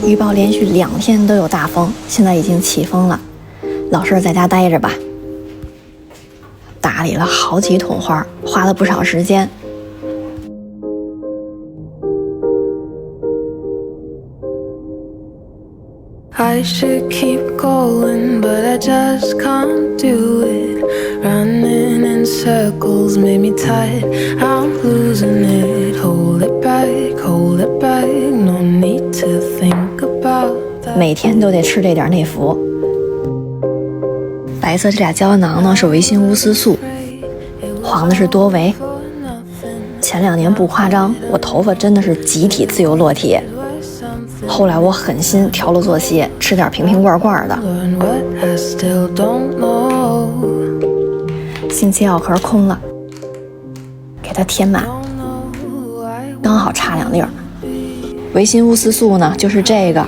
预报连续2天都有大风，现在已经起风了，老实在家待着吧。打理了好几桶花，花了不少时间。I should keep going, but I just can't do it. Running in circles made me tired. I'm losing it. Hold it back, hold it back. No need to think about that. 每天都得吃这点内服。白色这俩胶囊呢是维新乌丝素，黄的是多维。前2年不夸张，我头发真的是集体自由落体。后来我狠心调了作息，吃点瓶瓶罐罐的。星期药盒空了，给它填满，刚好差2粒儿。维新乌丝素呢，就是这个。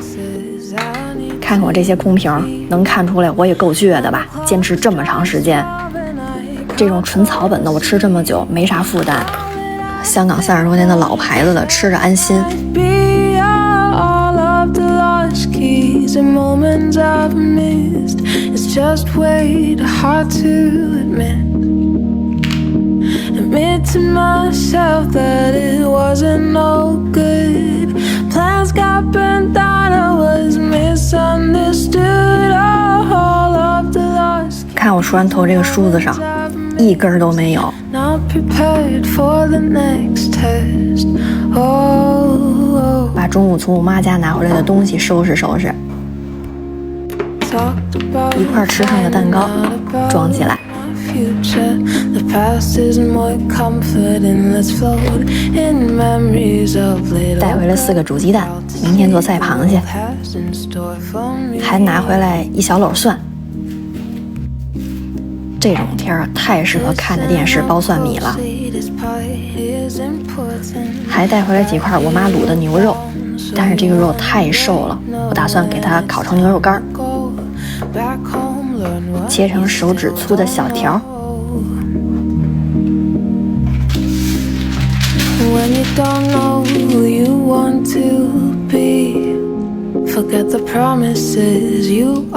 看看我这些空瓶，能看出来我也够倔的吧？坚持这么长时间。这种纯草本的我吃这么久没啥负担。香港30多年的老牌子的，吃着安心。Keys and moments I've missed. It's just way too hard to admit to myself that it wasn't no good. Plans got burnt down, I was misunderstood. All of the lost. 看我梳完头这个梳子上一根都没有。Not prepared for the next test. Oh. 把中午从我妈家拿回来的东西收拾收拾，一块吃剩的蛋糕装起来，带回来4个煮鸡蛋，明天做菜螃蟹，还拿回来1小篓蒜。这种天儿太适合看着电视剥蒜米了。还带回来几块我妈卤的牛肉，但是这个肉太瘦了，我打算给它烤成牛肉干，切成手指粗的小条。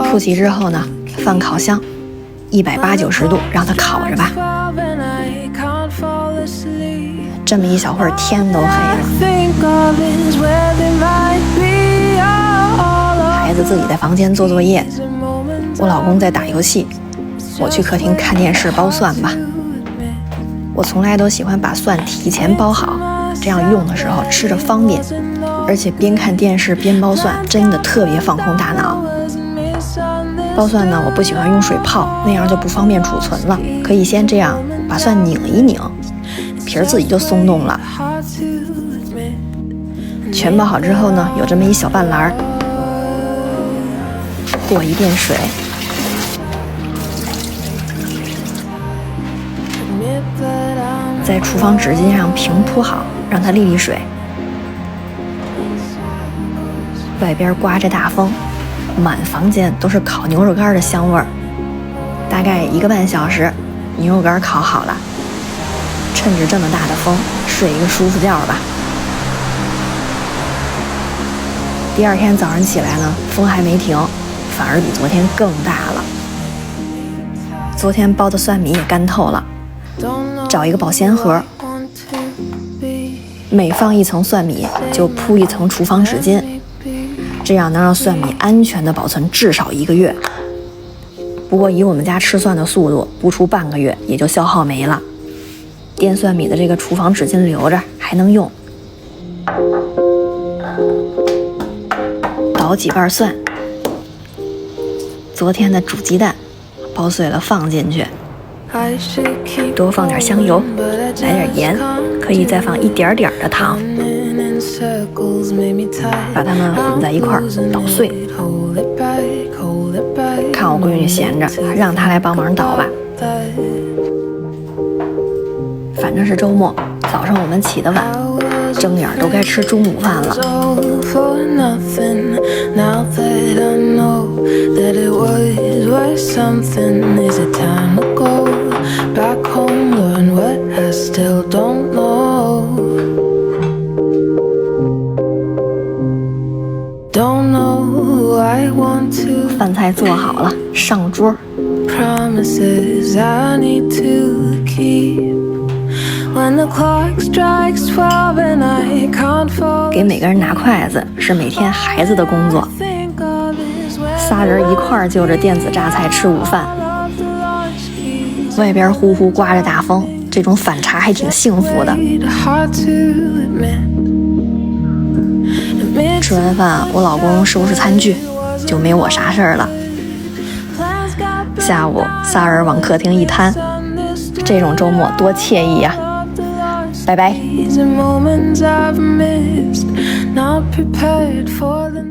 复习之后呢，放烤箱，180、90度让它烤着吧。这么一小会儿，天都黑了。孩子自己在房间做作业，我老公在打游戏，我去客厅看电视剥蒜吧。我从来都喜欢把蒜提前剥好，这样用的时候吃着方便，而且边看电视边剥蒜，真的特别放空大脑。剥蒜呢，我不喜欢用水泡，那样就不方便储存了。可以先这样把蒜拧一拧，皮儿自己就松动了。全剥好之后呢，有这么一小半篮，过一遍水，在厨房纸巾上平铺好，让它沥沥水。外边刮着大风，满房间都是烤牛肉干的香味儿。大概1个半小时，牛肉干烤好了。趁着这么大的风，睡一个舒服觉吧。第2天早上起来呢，风还没停，反而比昨天更大了。昨天包的蒜米也干透了，找一个保鲜盒，每放1层蒜米就铺1层厨房纸巾，这样能让蒜米安全的保存至少1个月。不过以我们家吃蒜的速度，不出半个月也就消耗没了。垫蒜米的这个厨房纸巾留着还能用。捣几瓣蒜，昨天的煮鸡蛋剥碎了放进去，多放点香油，来点盐，可以再放一点点的糖，把它们混在一块儿捣碎。看我闺女闲着，让她来帮忙捣吧。反正是周末，早上我们起得晚，睁眼都该吃中午饭了。Don't know I want to 饭菜做好了，上桌。 promises I need to keep. When the clock strikes 12 and I can't fall 给每个人拿筷子是每天孩子的工作， think of is where 仨人一块儿就着电子榨菜吃午饭。 the launch keys 外边呼呼刮着大风，这种反差还挺幸福的。 hard to admit. 吃完饭，我老公收拾餐具，就没我啥事儿了。下午仨人往客厅一摊，这种周末多惬意呀！拜拜。These are moments I've missed, not prepared for the